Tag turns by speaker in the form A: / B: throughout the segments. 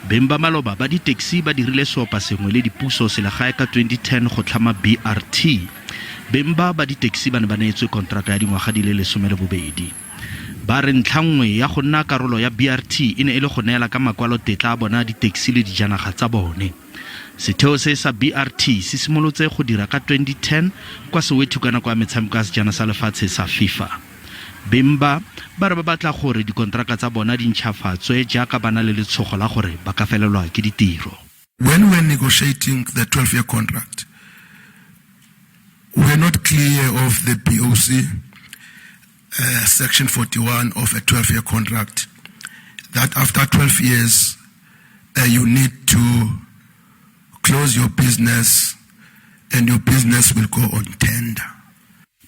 A: Beng ba maloba ba di-taxi ba dirile seopa sengwe le dipuso selegae ka 2010 go tlhama BRT. Beng ba di-taxi ba ne ba neetswe kontraka ya dingwaga di le 12. Ba re ntlhangwe ya go nna karolo ya BRT e ne e le go neela ka makwalotetla a bona di-taxi le dijanaga tsa bone. Setheo se sa BRT se simolotse go dira ka 2010 kwa Soweto ka nako ya metshameko ya sejana sa lefatshe sa FIFA. Beng ba re ba batla gore dikontraka tsa bona di ntšhafatswe jaaka ba na le letshogo la gore ba ka felelwa ke ditiro.
B: When we were negotiating the 12-year contract, we were not clear of the BOC section 41 of a 12-year contract, that after 12 years you need to close your business and your business will go on tender.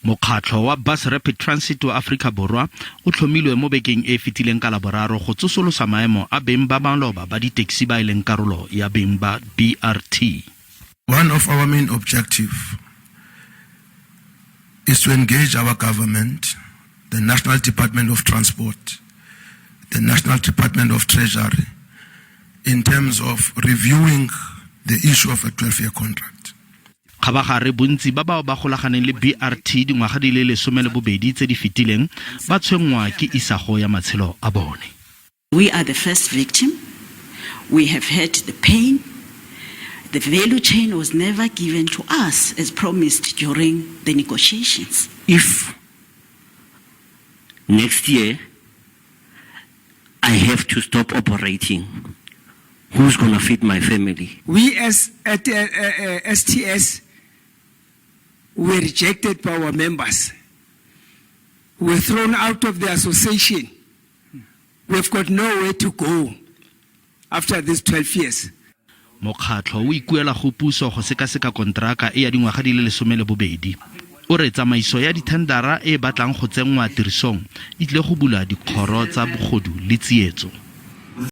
A: Mokgatlho wa Bus Rapid Transit wa Africa Borwa o tlhomilwe mo bekeng e fetileng ka Laboraro go tsosolosa maemo a beng ba maloba ba di-taxi ba ileng karolo ya beng ba BRT.
B: One of our main objectives is to engage our government, the National Department of Transport, the National Department of Treasury, in terms of reviewing the issue of a 12-year contract.
A: Khabagare bontsi ba ba golaganeng le BRT dingwaga di le 12 tse di fetileng ba tshwengwa ke isago ya matshelo a bone.
C: We are the first victim. We have had the pain. The value chain was never given to us as promised during the negotiations.
D: If next year I have to stop operating, who's going to feed my family?
E: We as at STS were rejected by our members. We were thrown out of the association. We've got nowhere to go after these 12 years.
A: Mokgatlho o ikuela go puso go sekaseka kontraka e ya dingwaga di le 12. O re tsamaiso ya dithendara e batlang go tsenngwa tirisong e tle go bula dikgoro tsa bogodu le tsietso.